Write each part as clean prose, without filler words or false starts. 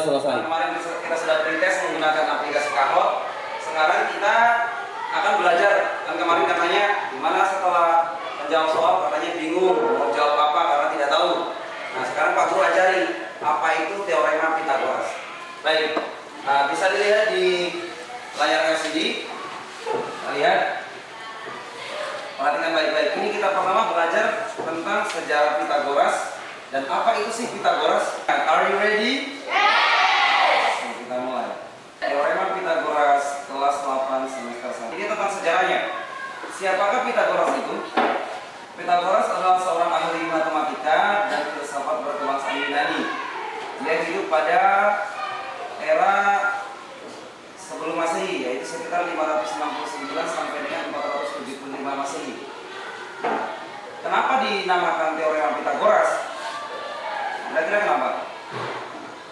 selesai. Kemarin kita sudah pretest menggunakan aplikasi Kahoot. Sekarang kita akan belajar. Dan kemarin katanya gimana setelah menjawab soal katanya bingung mau jawab apa karena tidak tahu. Nah sekarang Pak Guru ajari apa itu teorema Pythagoras. Baik, bisa dilihat di layar LCD. Kita lihat. Perhatikan baik-baik. Ini kita pertama belajar tentang sejarah Pythagoras dan apa itu sih Pythagoras. Are you ready? Yes. Nah, kita mulai. Teorema Pythagoras kelas 8 semester 1. Ini tentang sejarahnya. Siapakah Pythagoras itu? Pythagoras adalah seorang ahli matematika dan filsafat berkebangsaan Yunani. Dia hidup pada era sebelum Masehi, yaitu sekitar 569 sampai dengan 475 Masehi. Kenapa dinamakan teorema Pythagoras? Kira-kira kenapa?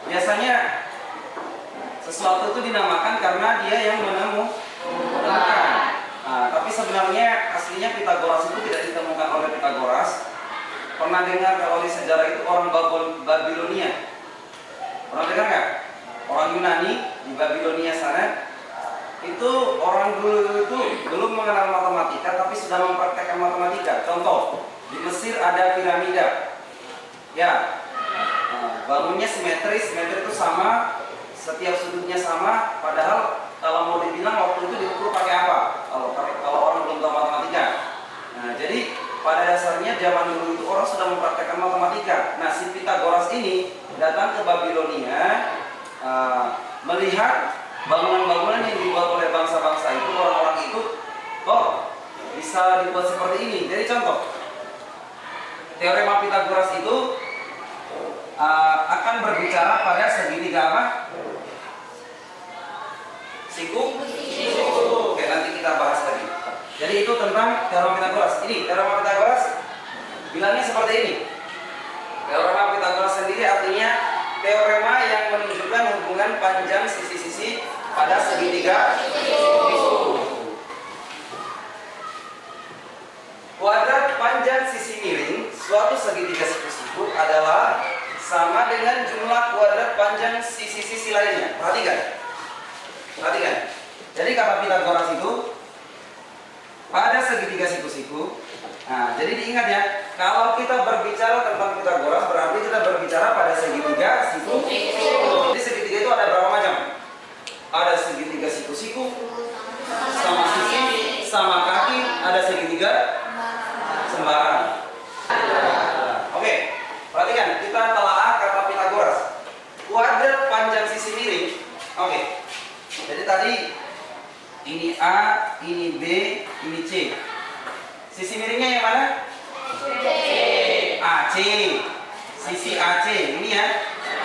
Biasanya sesuatu itu dinamakan karena dia yang menemukan. Nah, tapi sebenarnya aslinya Pythagoras itu tidak ditemukan oleh Pythagoras. Pernah dengar kalau di sejarah itu orang Babilonia? Pernah dengar nggak? Orang Yunani di Babilonia sana itu orang dulu itu belum mengenal matematika tapi sudah mempraktekkan matematika. Contoh, di Mesir ada piramida. Ya, bangunnya simetris, simetri itu sama, setiap sudutnya sama. Padahal kalau mau dibilang waktu itu diukur pakai apa? Kalau orang belum tahu matematika. Nah, jadi pada dasarnya zaman dulu itu orang sudah mempraktekkan matematika. Nah, si Pythagoras ini datang ke Babilonia. Melihat bangunan-bangunan yang dibuat oleh bangsa-bangsa itu, orang-orang itu kok bisa dibuat seperti ini. Jadi contoh, teorema Pythagoras itu akan berbicara pada segitiga apa? Siku? Oke, nanti kita bahas lagi. Jadi itu tentang teorema Pythagoras. Ini teorema Pythagoras bilangnya seperti ini. Teorema Pythagoras sendiri artinya teorema yang menunjukkan hubungan panjang sisi-sisi pada segitiga siku. Kuadrat panjang sisi miring suatu segitiga siku adalah sama dengan jumlah kuadrat panjang sisi-sisi lainnya. Perhatikan. Jadi kata Pythagoras itu pada segitiga siku-siku. Nah, jadi diingat ya, kalau kita berbicara tentang Pythagoras berarti kita berbicara pada segitiga siku. Jadi segitiga itu ada berapa macam? Ada segitiga siku-siku, sama sisi, sama kaki, ada segitiga sembarang. Oke, perhatikan, kita telaah kata Pythagoras. Kuadrat panjang sisi miring. Oke. Jadi tadi ini A, ini B, ini C. Sisi miringnya yang mana? AC. Sisi AC ini ya.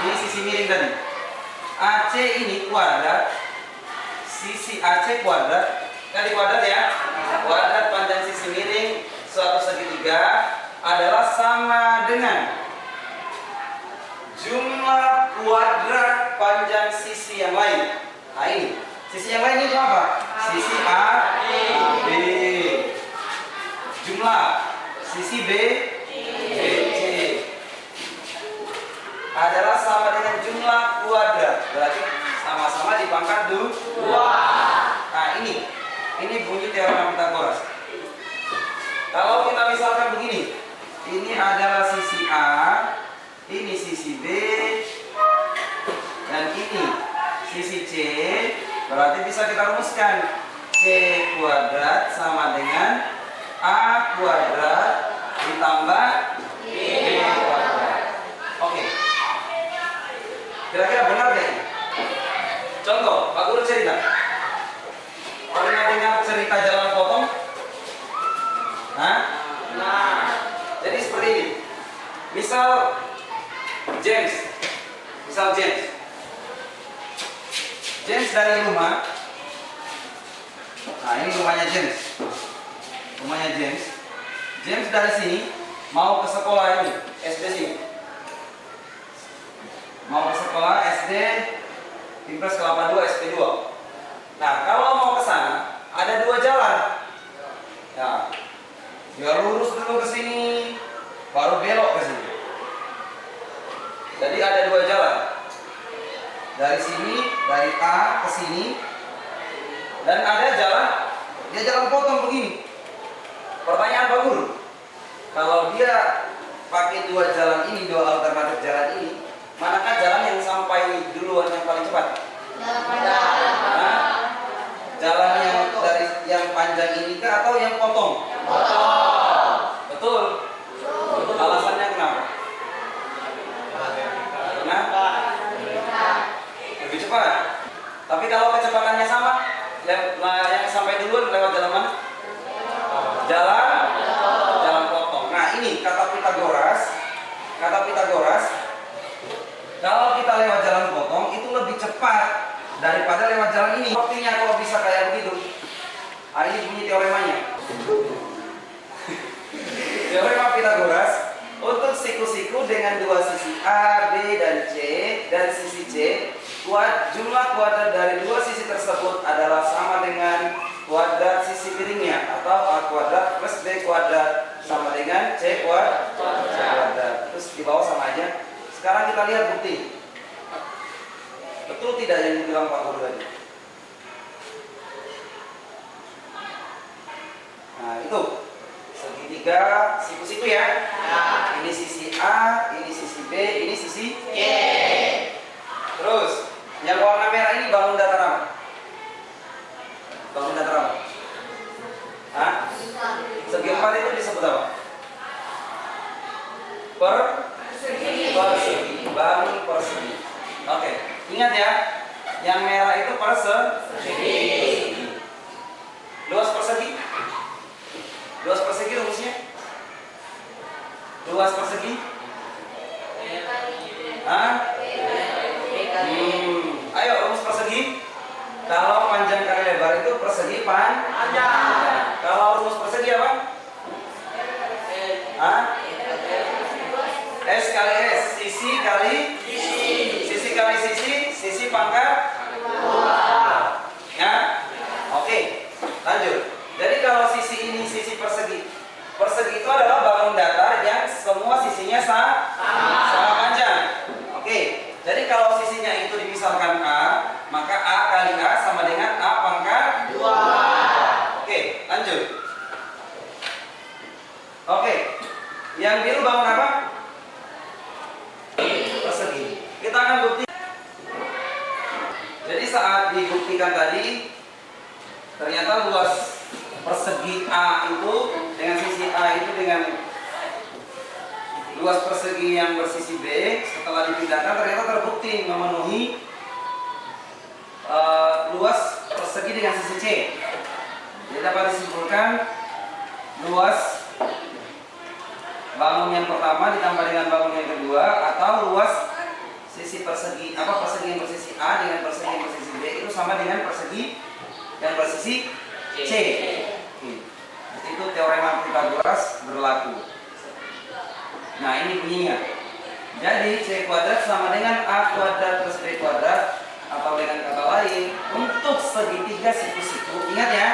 Ini sisi miring tadi. AC ini kuadrat. Sisi AC kuadrat. Kali kuadrat ya. Kuadrat panjang sisi miring suatu segitiga adalah sama dengan jumlah kuadrat panjang sisi yang lain. Nah ini. Sisi yang lain itu apa? Sisi A, B. Jumlah sisi B, C adalah sama dengan jumlah kuadrat. Berarti sama-sama dipangkat 2. Nah ini bunyi teorema Pythagoras. Kalau kita misalkan begini, ini adalah sisi A, ini sisi B, dan ini sisi C. Berarti bisa kita rumuskan C kuadrat sama dengan A kuadrat ditambah B kuadrat. Oke. Kira-kira benar gak ini? Contoh, Pak Guru cerita. Pernah dengar cerita jalan potong? Hah? Nah, jadi seperti ini. Misal James dari rumah. Nah, ini rumahnya James. James dari sini mau ke sekolah ini, SD sini. Mau ke sekolah SD Impres Kelapa 2, SP 2. Nah, kalau mau ke sana ada 2 jalan. Ya. Dia lurus dulu ke sini, baru belok ke sini. Jadi ada 2 jalan. Dan ada jalan, dia jalan potong begini. Pertanyaan Pak Guru, kalau dia pakai dua jalan ini, dua alternatif jalan ini, manakah jalan yang sampai duluan yang paling cepat? Nah, jalan yang dari yang panjang ini kah atau yang potong? Betul. Betul. Alasannya kenapa? Kenapa? Lebih cepat. Tapi kalau kecepatannya sama, yang sampai duluan lewat jalan mana? Jalan potong. Nah ini kata Pitagoras, kalau kita lewat jalan potong itu lebih cepat daripada lewat jalan ini. Buktinya kalau bisa kayak begitu. Ini bunyi teoremanya. Teorema Pitagoras untuk siku-siku dengan dua sisi A, B, dan C dan sisi C, jumlah kuadrat dari dua sisi tersebut adalah sama dengan kuadrat sisi piringnya, atau A kuadrat plus B kuadrat sama dengan C kuadrat. Terus di bawah sama aja. Sekarang kita lihat bukti. Betul tidak yang dibilang Pak Guru tadi? Nah itu segitiga siku-siku ya. Ini sisi A, ini sisi B, ini sisi C. Terus yang warna merah ini bangun datar apa? Bangun datar apa? Hah? Segi empat itu disebut apa? Persegi. Bangun persegi. Oke, ingat ya, yang merah itu persegi. Luas persegi? Luas persegi rumusnya? Luas persegi? Hah? Ayo rumus persegi. Kalau panjang kali lebar itu persegi panjang. Kalau rumus persegi apa? Hah? S kali S, sisi kali sisi pangkat 2. Ya? Oke, lanjut. Jadi kalau sisi ini sisi persegi. Persegi itu adalah bangun datar yang semua sisinya sama panjang. Oke. Jadi kalau sisinya itu dimisalkan A, maka A kali A sama dengan A pangkat 2. Oke, lanjut. Oke. Yang biru bangun apa? Persegi. Kita akan bukti. Jadi saat dibuktikan tadi, ternyata luas persegi A itu dengan sisi A itu dengan luas persegi yang bersisi B setelah dipindahkan ternyata terbukti memenuhi luas persegi dengan sisi C. Jadi dapat disimpulkan luas bangun yang pertama ditambah dengan bangun yang kedua atau luas sisi persegi persegi yang bersisi A dengan persegi yang bersisi B itu sama dengan persegi yang bersisi C. Itu teorema Pitagoras berlaku. Nah ini bunyinya. Jadi C kuadrat sama dengan A kuadrat plus B kuadrat, atau dengan kata lain untuk segitiga siku-siku. Ingat ya,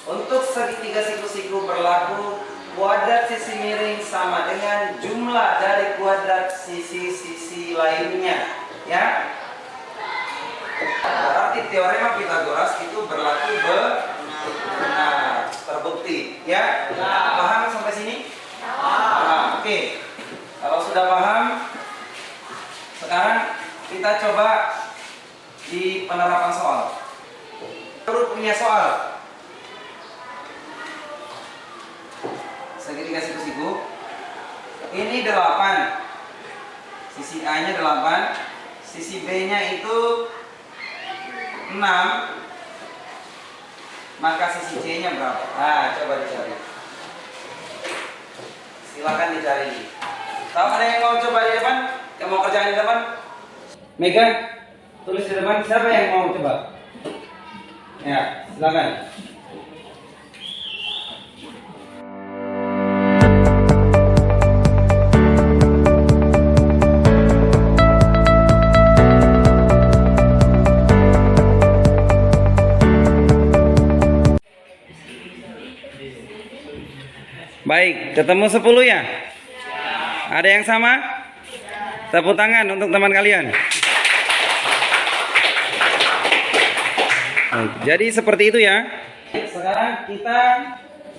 untuk segitiga siku-siku berlaku kuadrat sisi miring sama dengan jumlah dari kuadrat sisi-sisi lainnya. Ya. Berarti teorema Pitagoras itu berlaku benar, terbukti. Ya. Paham sampai sini? Oke. Kalau sudah paham, sekarang kita coba di penerapan soal. Guru punya soal. Segitiga siku-siku. Ini 8. Sisi A-nya 8, sisi B-nya itu 6. Maka sisi C-nya berapa? Nah, coba dicari. Silakan dicari. Tahu ada yang mau coba di depan? Yang mau kerjain di depan? Mega, tulis di depan. Siapa yang mau coba? Ya, silakan. Baik, ketemu 10 ya? Ada yang sama? Tepuk tangan untuk teman kalian. Jadi seperti itu ya. Sekarang kita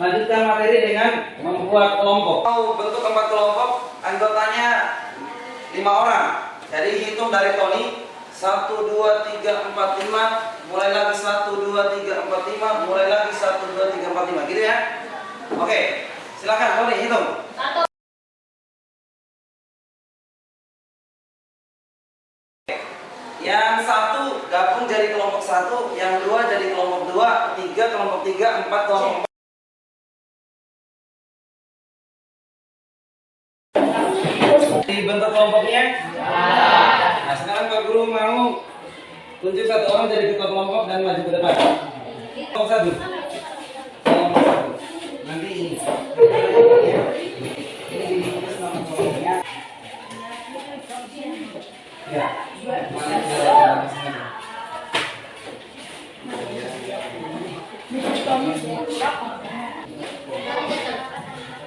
lanjutkan materi dengan membuat kelompok. Bentuk keempat kelompok, anggotanya 5 orang. Jadi hitung dari Tony, 1, 2, 3, 4, 5. Mulai lagi 1, 2, 3, 4, 5. Mulai lagi 1, 2, 3, 4, 5. Gitu ya. Oke, silakan Tony hitung. Yang 1 gabung jadi kelompok 1, yang 2 jadi kelompok 2, 3 kelompok 3, 4 kelompok 4. Dibentuk kelompoknya? Nah, sekarang Pak Guru mau tunjuk satu orang jadi ketua kelompok dan maju ke depan. Kelompok 1. Kelompok 1. Nanti ini. Ini ditulis nama kelompoknya. Ya.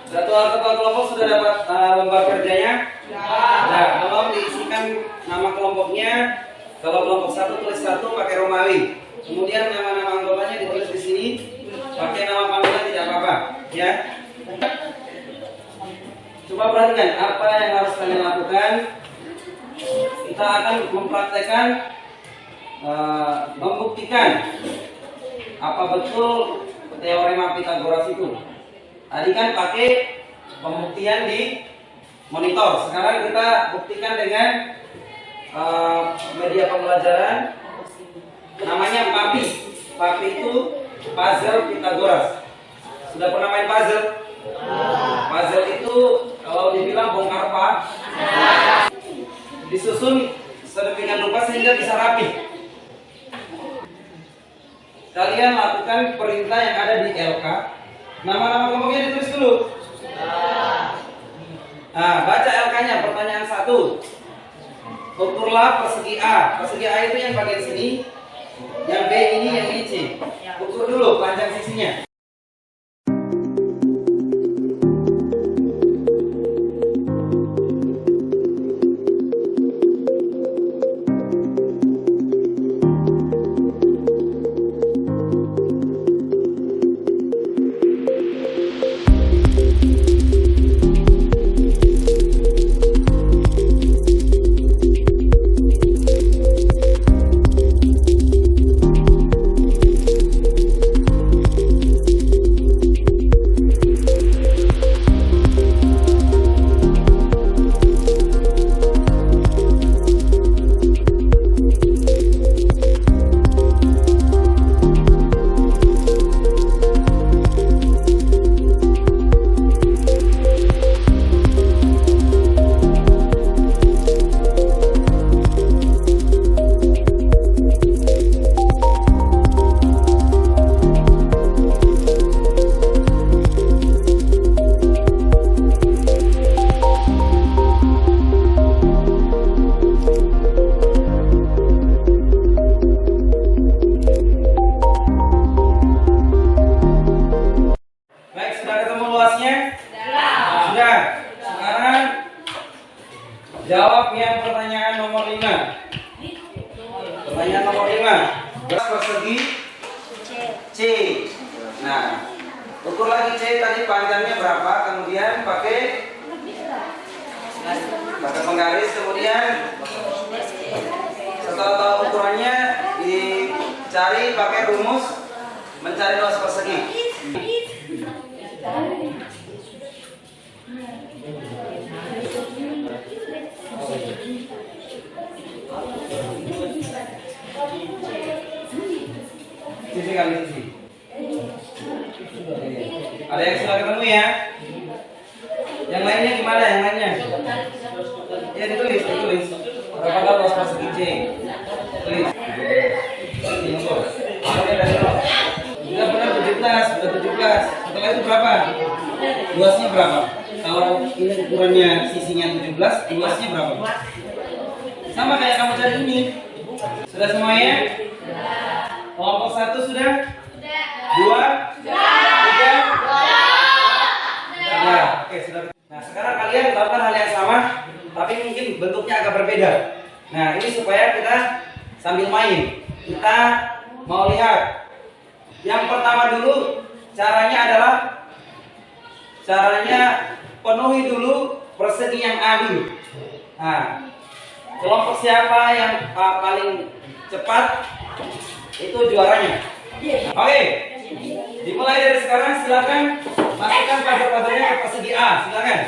Ketua kelompok sudah dapat lembar kerjanya? Nah, tolong diisikan nama kelompoknya. Kalau kelompok 1 tulis 1 pakai Romawi. Kemudian nama-nama anggotanya ditulis di sini. Pakai nama panggilan tidak apa-apa, ya. Coba perhatikan apa yang harus kalian lakukan. Kita akan mempraktekkan, membuktikan apa betul teorema Pythagoras itu. Tadi kan pakai pembuktian di monitor. Sekarang kita buktikan dengan media pembelajaran. Namanya PAPI. PAPI itu puzzle Pythagoras. Sudah pernah main puzzle? Puzzle itu kalau dibilang bongkar pak, disusun sedemikian rupa sehingga bisa rapi. Kalian lakukan perintah yang ada di LK. Nama-nama kelompoknya ditulis dulu. Nah, baca LK-nya. Pertanyaan 1. Ukurlah persegi A. Persegi A itu yang bagian sini, yang B ini, yang ini C. Ukur dulu panjang sisinya. Jawab yang pertanyaan nomor 5. Pertanyaan nomor 5. Garis persegi C. Nah, ukur lagi C tadi panjangnya berapa, kemudian pakai penggaris, kemudian setelah tahu ukurannya dicari pakai rumus mencari luas persegi. Sisi kali sisi. Ada yang sudah ketemu ya? Yang lainnya gimana? Yang lainnya? Ya ditulis. Berapa luas persegi C? Tulis. Sudah benar 17, sudah 17. Setelah itu berapa? Luasnya berapa? Kalau ini ukurannya sisinya 17, luasnya berapa? Sama kayak kamu cari ini. Sudah semuanya? Kelompok 1 sudah? 2? 3? Oke, sudah. Nah, sekarang kalian lakukan hal yang sama, tapi mungkin bentuknya agak berbeda. Nah, ini supaya kita sambil main, kita mau lihat. Yang pertama dulu caranya penuhi dulu persegi yang adil. Nah, kelompok siapa yang paling cepat itu juaranya. Oke, dimulai dari sekarang. Silakan masukkan puzzle-puzzlenya ke persegi A. Silakan.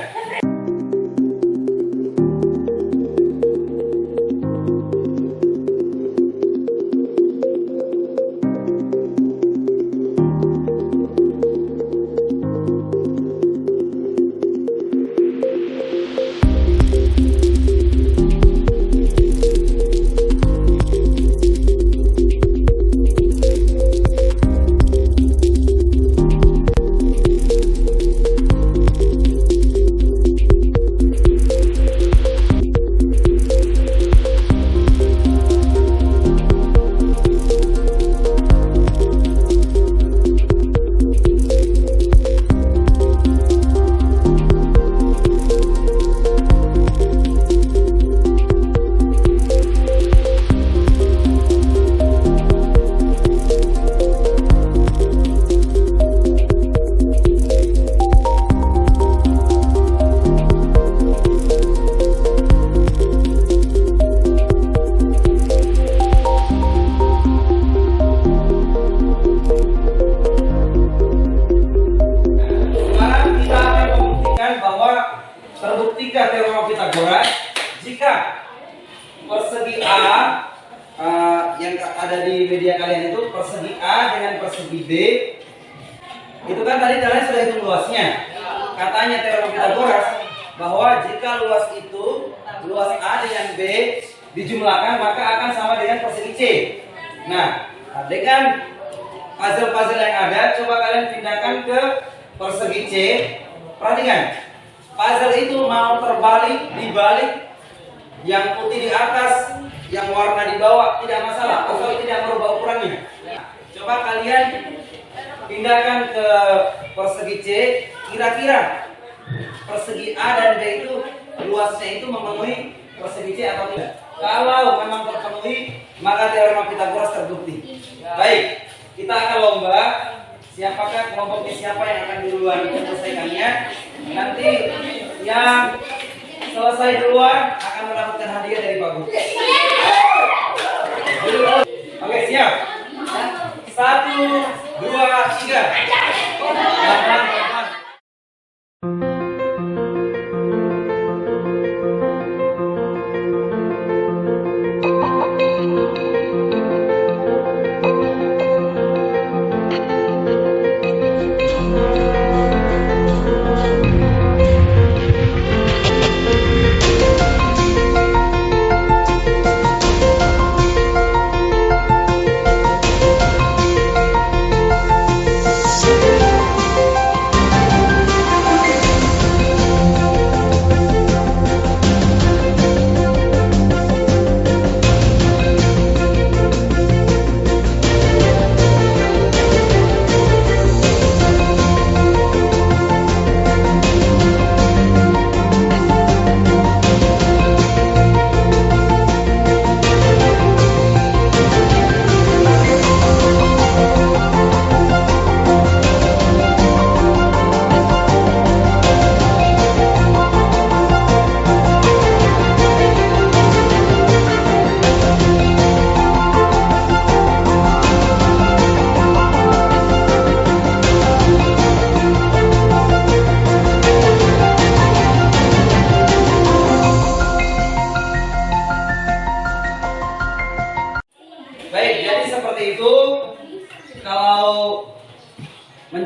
Terbuktikan teorema Pythagoras jika persegi A yang ada di media kalian itu persegi A dengan persegi B itu kan tadi kalian sudah hitung luasnya. Katanya teorema Pythagoras bahwa jika luas A dengan B dijumlahkan maka akan sama dengan persegi C. Nah, dengan puzzle-puzzle yang ada coba kalian pindahkan ke persegi C. Perhatikan. Puzzle itu mau terbalik, dibalik, yang putih di atas, yang warna di bawah tidak masalah, asal tidak merubah ukurannya. Coba kalian pindahkan ke persegi C, kira-kira persegi A dan B itu luasnya itu memenuhi persegi C atau tidak? Kalau memang terpenuhi, maka teorema Pythagoras terbukti. Baik, kita akan lomba. Siapakah kelompoknya, siapa yang akan duluan menyelesaikannya? Nanti yang selesai duluan akan mendapatkan hadiah dari Pak Guru. Oke, siap. 1, 2, 3.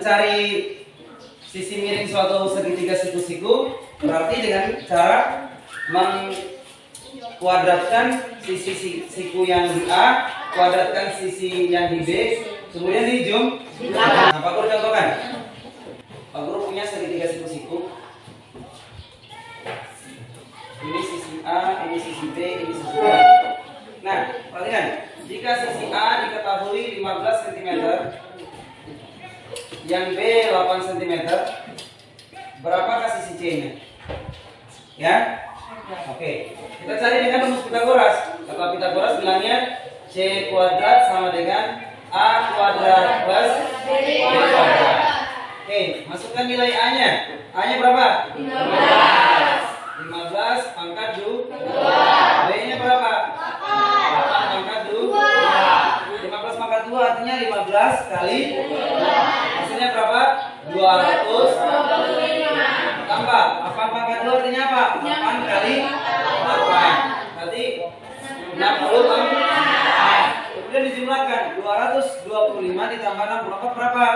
mencari sisi miring suatu segitiga siku-siku berarti dengan cara mengkuadratkan sisi siku yang di A, kuadratkan sisi yang di B, kemudian dijum. Nah, Pak Guru contohkan. Pak Guru punya segitiga siku-siku. Ini sisi A, ini sisi B, ini sisi B. Nah, perhatikan. Jika sisi A diketahui 15 cm, yang B 8 cm, berapakah sisi C-nya? Ya? Oke. Kita cari dengan rumus Pythagoras. Kata Pythagoras bilangnya C kuadrat sama dengan A kuadrat plus B kuadrat. Oke, masukkan nilai A-nya. A-nya berapa? 15 pangkat 2. B-nya berapa? 8 pangkat 2. 15 pangkat 2 artinya 15 kali 2. Hasilnya berapa? 200. Tambah 8 pangkat 2 artinya apa? 8 kali 8. Berarti 60. Kemudian dijumlahkan 225 ditambah 64 berapa?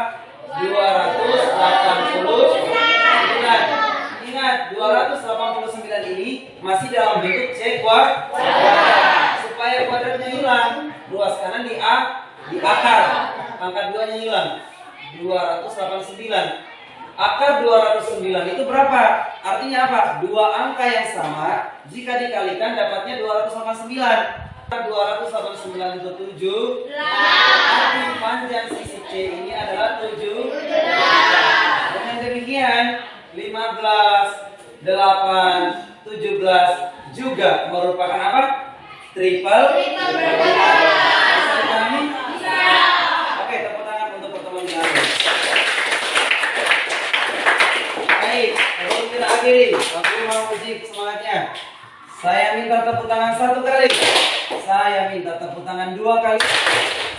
289. Ingat 289 ini masih dalam bentuk C kuadrat. Supaya kuadratnya hilang, ruas kanan di A di akar. Pangkat 2-nya hilang. 289. Akar 209 itu berapa? Artinya apa? Dua angka yang sama jika dikalikan dapatnya 289. 289 itu 7. Arti panjang sisi C ini adalah 7. Dengan demikian 15, 8, 17 juga merupakan apa? Triple. Bisa dipahami? Oke, tepuk tangan untuk pertemuan ini. Baik, sebelum kita akhiri, aku mau uji semangatnya. Saya minta tepuk tangan 1 kali. Saya minta tepuk tangan 2 kali.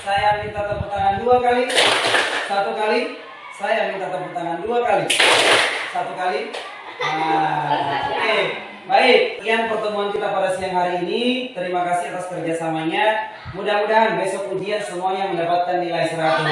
Saya minta tepuk tangan 2 kali. 1 kali. Saya minta tepuk tangan 2 kali. 1 kali. Oke. Baik, sekian pertemuan kita pada siang hari ini. Terima kasih atas kerjasamanya. Mudah-mudahan besok ujian semuanya mendapatkan nilai 100.